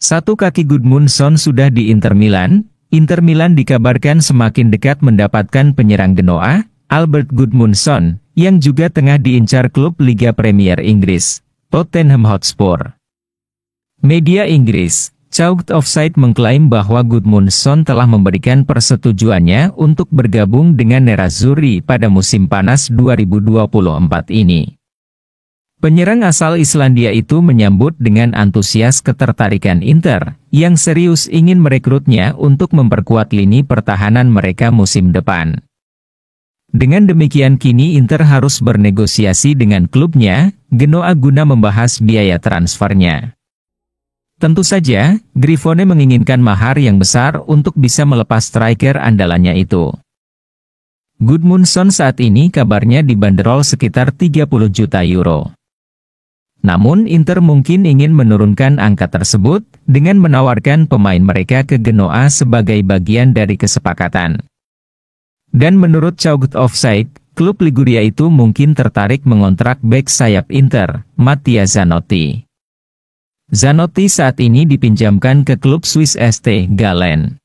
Satu kaki Gudmundsson sudah di Inter Milan. Inter Milan dikabarkan semakin dekat mendapatkan penyerang Genoa, Albert Gudmundsson, yang juga tengah diincar klub Liga Premier Inggris, Tottenham Hotspur. Media Inggris, Chalked Offside mengklaim bahwa Gudmundsson telah memberikan persetujuannya untuk bergabung dengan Nerazzurri pada musim panas 2024 ini. Penyerang asal Islandia itu menyambut dengan antusias ketertarikan Inter, yang serius ingin merekrutnya untuk memperkuat lini pertahanan mereka musim depan. Dengan demikian kini Inter harus bernegosiasi dengan klubnya, Genoa guna membahas biaya transfernya. Tentu saja, Grifone menginginkan mahar yang besar untuk bisa melepas striker andalannya itu. Gudmundsson saat ini kabarnya dibanderol sekitar 30 juta euro. Namun Inter mungkin ingin menurunkan angka tersebut, dengan menawarkan pemain mereka ke Genoa sebagai bagian dari kesepakatan. Dan menurut Chalked Offside, klub Liguria itu mungkin tertarik mengontrak bek sayap Inter, Mattia Zanotti. Zanotti saat ini dipinjamkan ke klub Swiss St. Gallen.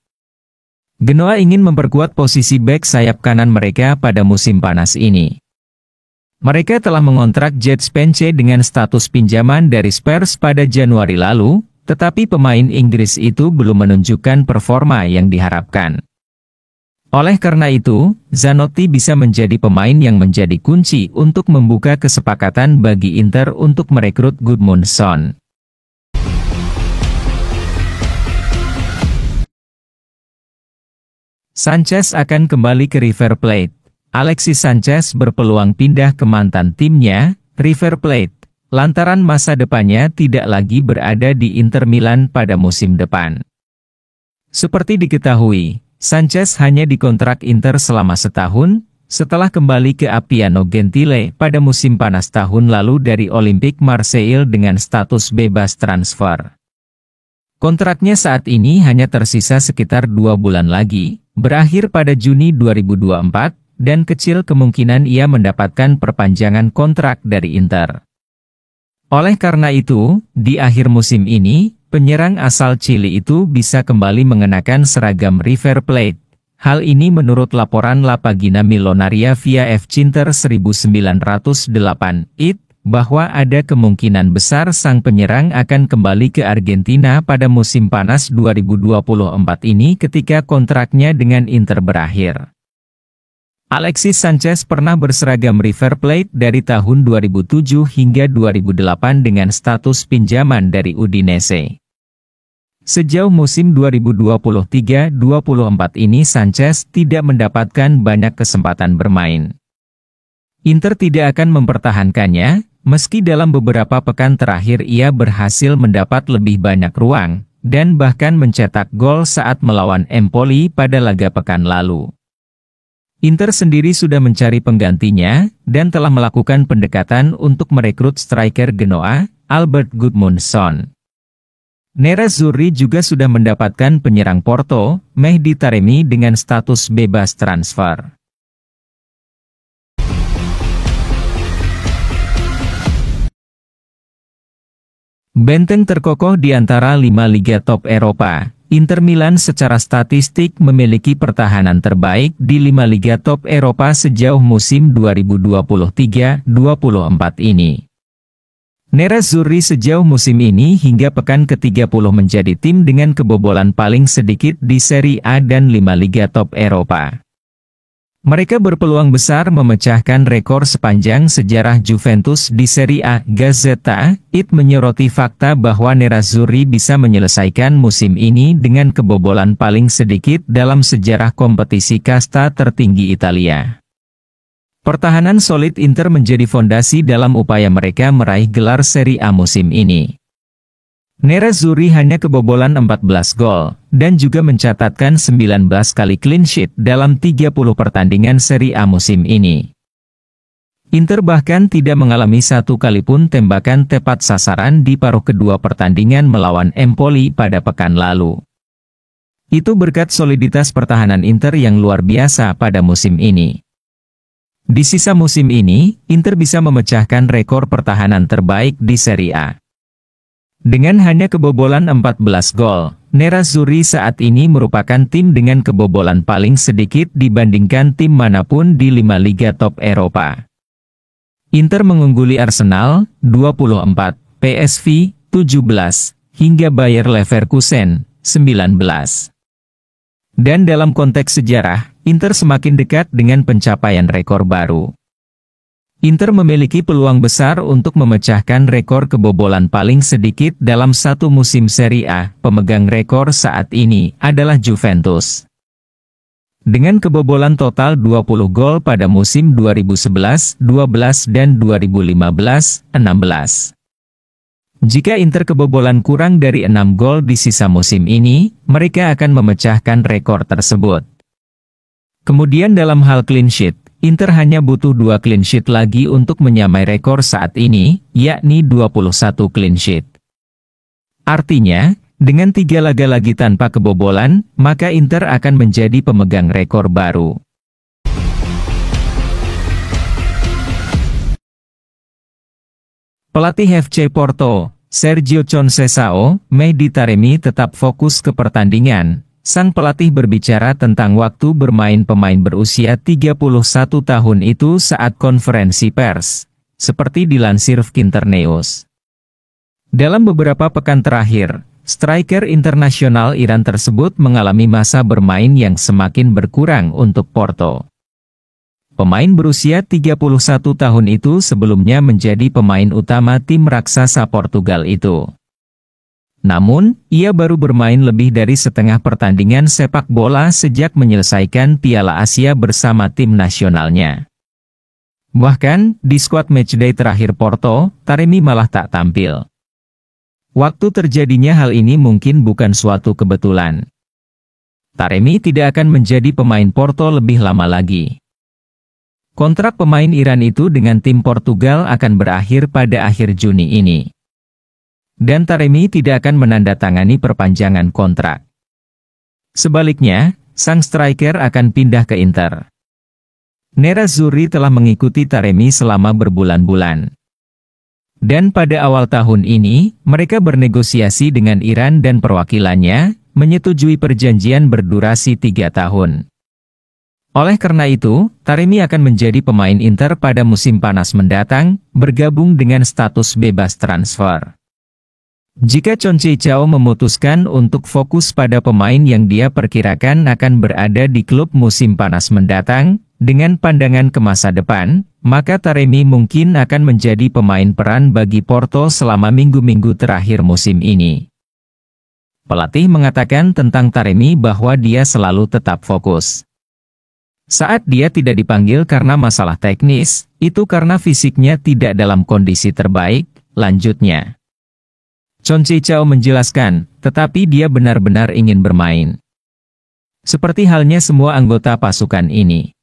Genoa ingin memperkuat posisi bek sayap kanan mereka pada musim panas ini. Mereka telah mengontrak Jed Spence dengan status pinjaman dari Spurs pada Januari lalu, tetapi pemain Inggris itu belum menunjukkan performa yang diharapkan. Oleh karena itu, Zanotti bisa menjadi pemain yang menjadi kunci untuk membuka kesepakatan bagi Inter untuk merekrut Gudmundsson. Sanchez akan kembali ke River Plate. Alexis Sanchez berpeluang pindah ke mantan timnya, River Plate, lantaran masa depannya tidak lagi berada di Inter Milan pada musim depan. Seperti diketahui, Sanchez hanya dikontrak Inter selama setahun, setelah kembali ke Appiano Gentile pada musim panas tahun lalu dari Olympique Marseille dengan status bebas transfer. Kontraknya saat ini hanya tersisa sekitar 2 bulan lagi, berakhir pada Juni 2024, dan kecil kemungkinan ia mendapatkan perpanjangan kontrak dari Inter. Oleh karena itu, di akhir musim ini, penyerang asal Chili itu bisa kembali mengenakan seragam River Plate. Hal ini menurut laporan La Pagina Millonaria via Fcinter 1908 IT, bahwa ada kemungkinan besar sang penyerang akan kembali ke Argentina pada musim panas 2024 ini ketika kontraknya dengan Inter berakhir. Alexis Sanchez pernah berseragam River Plate dari tahun 2007 hingga 2008 dengan status pinjaman dari Udinese. Sejauh musim 2023-24 ini Sanchez tidak mendapatkan banyak kesempatan bermain. Inter tidak akan mempertahankannya, meski dalam beberapa pekan terakhir ia berhasil mendapat lebih banyak ruang, dan bahkan mencetak gol saat melawan Empoli pada laga pekan lalu. Inter sendiri sudah mencari penggantinya, dan telah melakukan pendekatan untuk merekrut striker Genoa, Albert Gudmundsson. Nerazzurri juga sudah mendapatkan penyerang Porto, Mehdi Taremi dengan status bebas transfer. Benteng terkokoh di antara 5 liga top Eropa. Inter Milan secara statistik memiliki pertahanan terbaik di 5 liga top Eropa sejauh musim 2023-24 ini. Nerazzurri sejauh musim ini hingga pekan ke-30 menjadi tim dengan kebobolan paling sedikit di Serie A dan 5 liga top Eropa. Mereka berpeluang besar memecahkan rekor sepanjang sejarah Juventus di Serie A. Gazzetta IT menyoroti fakta bahwa Nerazzurri bisa menyelesaikan musim ini dengan kebobolan paling sedikit dalam sejarah kompetisi kasta tertinggi Italia. Pertahanan solid Inter menjadi fondasi dalam upaya mereka meraih gelar Serie A musim ini. Nerazzurri hanya kebobolan 14 gol, dan juga mencatatkan 19 kali clean sheet dalam 30 pertandingan Serie A musim ini. Inter bahkan tidak mengalami satu kali pun tembakan tepat sasaran di paruh kedua pertandingan melawan Empoli pada pekan lalu. Itu berkat soliditas pertahanan Inter yang luar biasa pada musim ini. Di sisa musim ini, Inter bisa memecahkan rekor pertahanan terbaik di Serie A. Dengan hanya kebobolan 14 gol, Nerazzurri saat ini merupakan tim dengan kebobolan paling sedikit dibandingkan tim manapun di 5 liga top Eropa. Inter mengungguli Arsenal, 24, PSV, 17, hingga Bayer Leverkusen, 19. Dan dalam konteks sejarah, Inter semakin dekat dengan pencapaian rekor baru. Inter memiliki peluang besar untuk memecahkan rekor kebobolan paling sedikit dalam satu musim Serie A. Pemegang rekor saat ini adalah Juventus. Dengan kebobolan total 20 gol pada musim 2011-12 dan 2015-16. Jika Inter kebobolan kurang dari 6 gol di sisa musim ini, mereka akan memecahkan rekor tersebut. Kemudian dalam hal clean sheet, Inter hanya butuh 2 clean sheet lagi untuk menyamai rekor saat ini, yakni 21 clean sheet. Artinya, dengan 3 laga lagi tanpa kebobolan, maka Inter akan menjadi pemegang rekor baru. Pelatih FC Porto, Sergio Conceição, Mehdi Taremi tetap fokus ke pertandingan. Sang pelatih berbicara tentang waktu bermain pemain berusia 31 tahun itu saat konferensi pers, seperti dilansir Internews. Dalam beberapa pekan terakhir, striker internasional Iran tersebut mengalami masa bermain yang semakin berkurang untuk Porto. Pemain berusia 31 tahun itu sebelumnya menjadi pemain utama tim raksasa Portugal itu. Namun, ia baru bermain lebih dari setengah pertandingan sepak bola sejak menyelesaikan Piala Asia bersama tim nasionalnya. Bahkan, di skuad matchday terakhir Porto, Taremi malah tak tampil. Waktu terjadinya hal ini mungkin bukan suatu kebetulan. Taremi tidak akan menjadi pemain Porto lebih lama lagi. Kontrak pemain Iran itu dengan tim Portugal akan berakhir pada akhir Juni ini. Dan Taremi tidak akan menandatangani perpanjangan kontrak. Sebaliknya, sang striker akan pindah ke Inter. Nerazzurri telah mengikuti Taremi selama berbulan-bulan. Dan pada awal tahun ini, mereka bernegosiasi dengan Iran dan perwakilannya, menyetujui perjanjian berdurasi 3 tahun. Oleh karena itu, Taremi akan menjadi pemain Inter pada musim panas mendatang, bergabung dengan status bebas transfer. Jika Conceição memutuskan untuk fokus pada pemain yang dia perkirakan akan berada di klub musim panas mendatang, dengan pandangan ke masa depan, maka Taremi mungkin akan menjadi pemain peran bagi Porto selama minggu-minggu terakhir musim ini. Pelatih mengatakan tentang Taremi bahwa dia selalu tetap fokus. Saat dia tidak dipanggil karena masalah teknis, itu karena fisiknya tidak dalam kondisi terbaik, lanjutnya. Conceição menjelaskan, tetapi dia benar-benar ingin bermain. Seperti halnya semua anggota pasukan ini.